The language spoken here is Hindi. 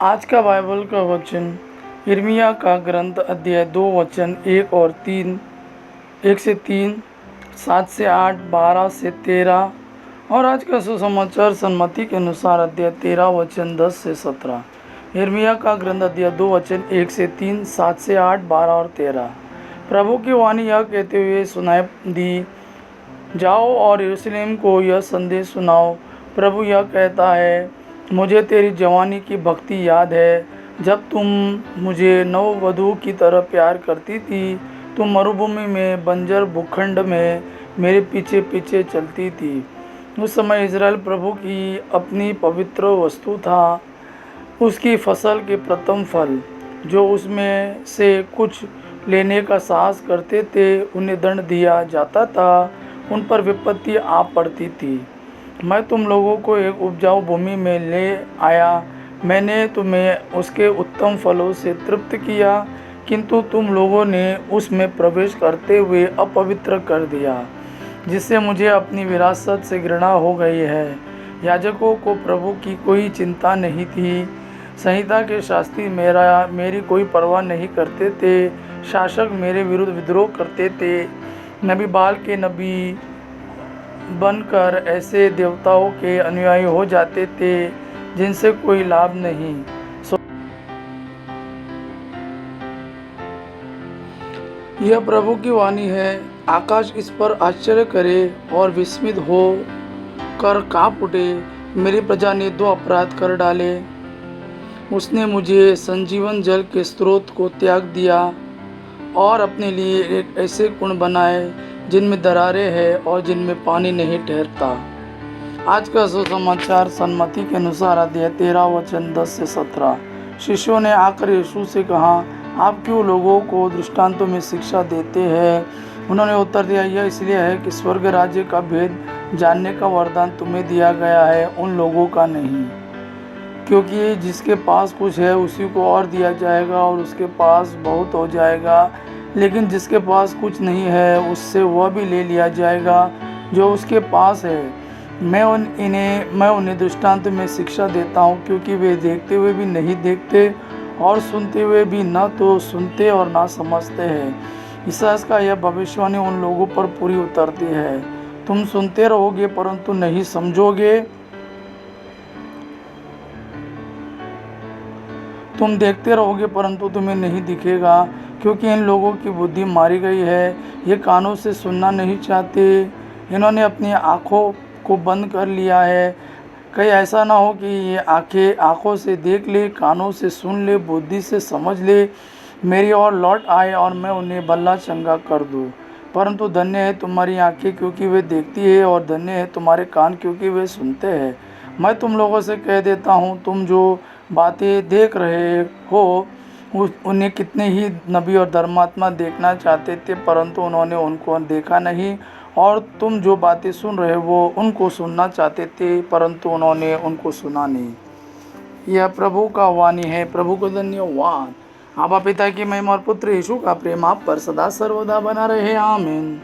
आज का बाइबल का वचन यिर्मयाह का ग्रंथ अध्याय 2 वचन 1 और 3, 1 से 3, 7 से 8, 12 से 13। और आज का सुसमाचार सन्मति के अनुसार अध्याय 13 वचन 10 से 17। यिर्मयाह का ग्रंथ अध्याय 2 वचन 1 से 3, 7 से 8, 12 और 13। प्रभु की वाणी यह कहते हुए सुनाई दी, जाओ और यरूशलेम को यह संदेश सुनाओ। प्रभु यह कहता है, मुझे तेरी जवानी की भक्ति याद है, जब तुम मुझे नववधू की तरह प्यार करती थी। तुम मरुभूमि में बंजर भूखंड में मेरे पीछे पीछे चलती थी। उस समय इज़राइल प्रभु की अपनी पवित्र वस्तु था, उसकी फसल के प्रथम फल। जो उसमें से कुछ लेने का साहस करते थे, उन्हें दंड दिया जाता था, उन पर विपत्ति आ पड़ती थी। मैं तुम लोगों को एक उपजाऊ भूमि में ले आया, मैंने तुम्हें उसके उत्तम फलों से तृप्त किया, किंतु तुम लोगों ने उसमें प्रवेश करते हुए अपवित्र कर दिया, जिससे मुझे अपनी विरासत से घृणा हो गई है। याजकों को प्रभु की कोई चिंता नहीं थी, संहिता के शास्त्री मेरी कोई परवाह नहीं करते थे। शासक मेरे विरुद्ध विद्रोह करते थे। नबी बाल के नबी बनकर ऐसे देवताओं के अनुयायी हो जाते थे जिनसे कोई लाभ नहीं। यह प्रभु की वाणी है। आकाश इस पर आश्चर्य करे और विस्मित हो कर काँप उठे। मेरी प्रजा ने दो अपराध कर डाले। उसने मुझे संजीवन जल के स्रोत को त्याग दिया और अपने लिए एक ऐसे कुंड बनाए जिनमें दरारें हैं और जिनमें पानी नहीं ठहरता। आज का सुसमाचार सन्मति के अनुसार अध्याय 13 वचन 10 से 17। शिष्यों ने आकर यीशु से कहा, आप क्यों लोगों को दृष्टांतों में शिक्षा देते हैं? उन्होंने उत्तर दिया, यह इसलिए है कि स्वर्ग राज्य का भेद जानने का वरदान तुम्हें दिया गया है, उन लोगों का नहीं। क्योंकि जिसके पास कुछ है उसी को और दिया जाएगा और उसके पास बहुत हो जाएगा, लेकिन जिसके पास कुछ नहीं है उससे वह भी ले लिया जाएगा जो उसके पास है। मैं उन्हें दृष्टांत में शिक्षा देता हूँ, क्योंकि वे देखते हुए भी नहीं देखते और सुनते हुए भी न तो सुनते और ना समझते हैं। ईसाइया का यह भविष्यवाणी उन लोगों पर पूरी उतरती है। तुम सुनते रहोगे परंतु नहीं समझोगे, तुम देखते रहोगे परंतु तुम्हें नहीं दिखेगा, क्योंकि इन लोगों की बुद्धि मारी गई है। ये कानों से सुनना नहीं चाहते, इन्होंने अपनी आँखों को बंद कर लिया है। कहीं ऐसा ना हो कि ये आँखों से देख ले, कानों से सुन ले, बुद्धि से समझ ले, मेरी ओर लौट आए और मैं उन्हें भला चंगा कर दूँ। परंतु धन्य है तुम्हारी आँखें, क्योंकि वे देखती है, और धन्य है तुम्हारे कान, क्योंकि वे सुनते हैं। मैं तुम लोगों से कह देता हूँ, तुम जो बातें देख रहे हो उन्हें कितने ही नबी और धर्मात्मा देखना चाहते थे, परंतु उन्होंने उनको देखा नहीं। और तुम जो बातें सुन रहे हो उनको सुनना चाहते थे, परंतु उन्होंने उनको सुना नहीं। यह प्रभु का वाणी है। प्रभु को धन्यवाद। आबा पिता की महिमा और पुत्र यीशु का प्रेम आप पर सदा सर्वदा बना रहे। आमीन।